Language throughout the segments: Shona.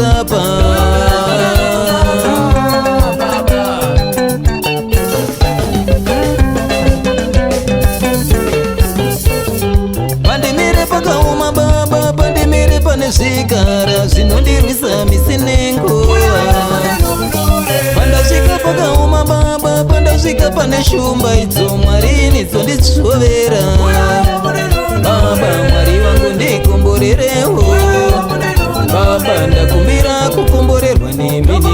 zapa pandimire pakaoma baba pandimire pane zvikara zvinondirwisa misinengo pandasvika pakaoma baba pandasvika pane shumba idzo mwari nidzonditsvovera baba mwari wangu ndikomborerewo baba ndakumbira kukomborerwa nemini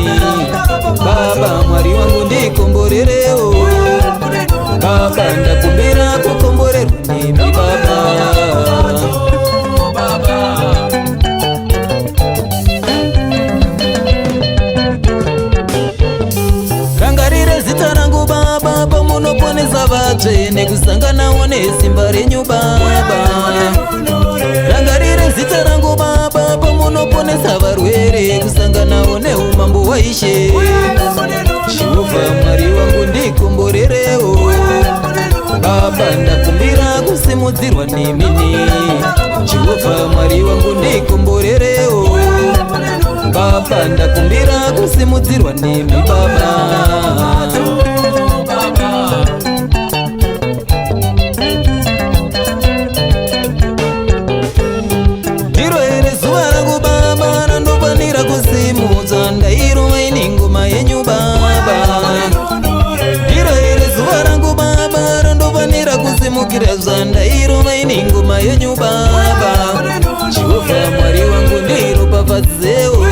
baba mwari wangu ndikomborerewo baba ndakumbira kukomborerwa nemi baba rangarire zita rangu baba pamunoponesa vatsvene kusanganawo nesimba renyu baba rangarire zita rangu baba pamunoponesa varwere kusanganawo neumambo waishe jehovha mwari wangu ndikomborerewo baba ndakumbira kusimudzirwa nemini jehovha mwari wangu ndikomborerewo baba ndakumbira kusimudzirwa nemi baba ndiro here zuva rangu baba randofanira kusimudza ndairova ini ngoma yenyu baba ndiro here zuva rangu baba randofanira kusimukira zvandairova ini ngoma yenyu baba jehovha mwari wangu ndiropafadzewo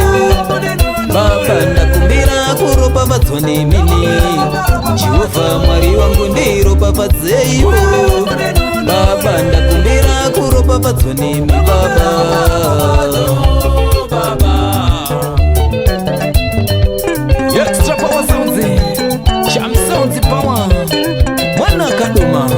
baba ndakumbira kuropafadzwa nemini jehovha mwari wangu ndiropafadzeiwo baba ndakumbira kuropafadzwa nemi baba extra power sounds jam sounds power mwana kaduma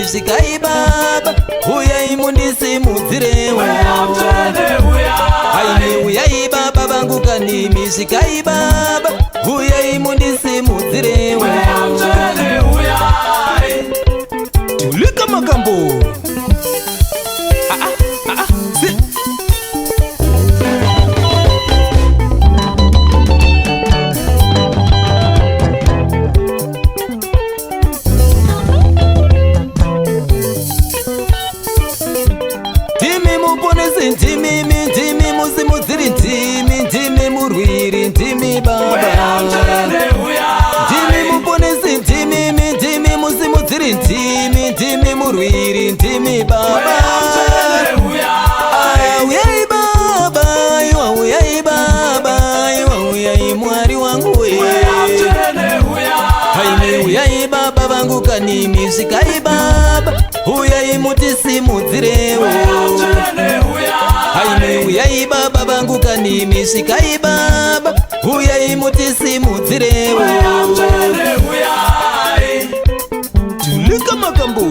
Sikai baba uyai mundisi mudzirewo aine uyai baba vangu kanimi sikai baba uyai mundisi mudzirewo makambo. Si. Ndimi muponesi, ndimi musimudziri, ndimi murwiri, ndimi baba. Ndimi muponesi, ndimi musimudziri, ndimi murwiri, ndimi baba. Uyai baba, iwa uyai baba, iwa uyai mwari wangu we. Haime uyai baba vangu kanimi svikai baba, uyai mutisimudzirewo. Haime uyai baba vangu kanimi svikai baba, uyai mutisimudzirewo. Tulika makambo.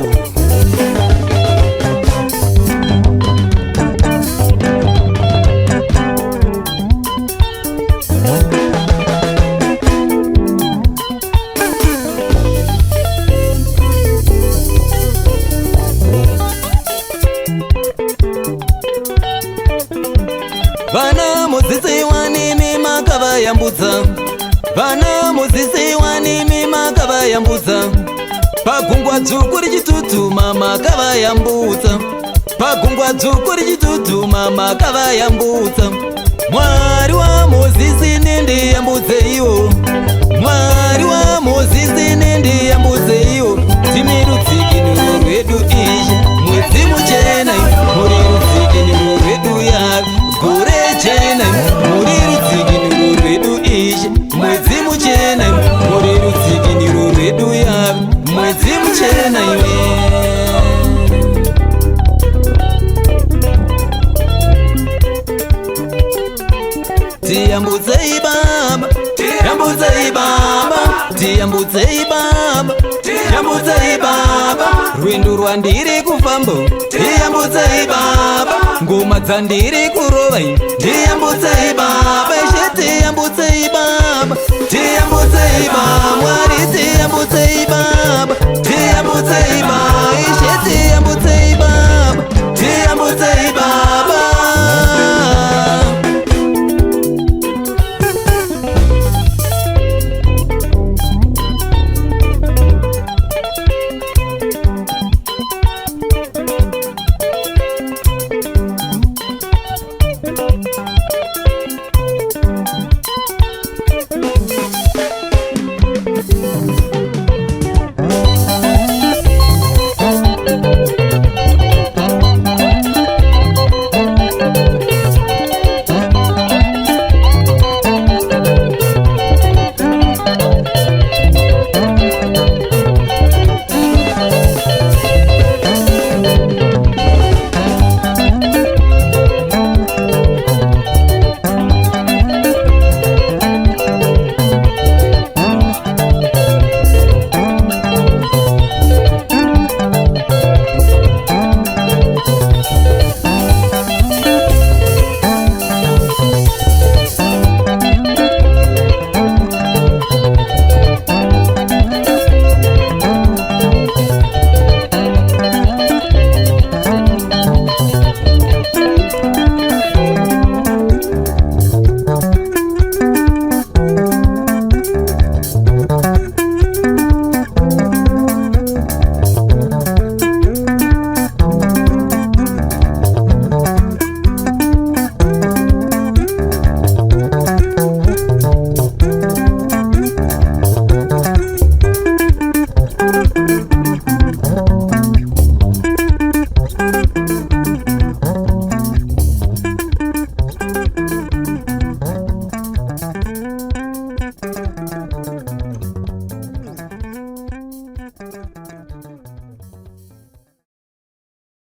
Vana mudzisi wanimi makavayambudza, vana mudzisi wanimi makavayambudza. Pagungwa dzvuku richitutuma makavayambudza, pagungwa dzvuku richitutuma makavayambudza. Mwari wa Mozisi nendiyambudzeiwo, Mwari wa Mozisi nendiyambudzeiwo. Timi rudzikinuro rwedu izvi, mwedzi muchena muri rudzikinuro rwedu yavi, gore chena muri rudzikinuro rwedu izvi, mwedzi muchena muri rudzikinuro rwedu yavi, mwedzi muchena iwe. Tiyambudzei baba, tiyambudzei baba, tiyambudzei baba, tiyambudzei baba. Rwendo rwandiri kufamba, tiyambudzei baba. Ngoma dzandiri kurova, tiyambudzei baba.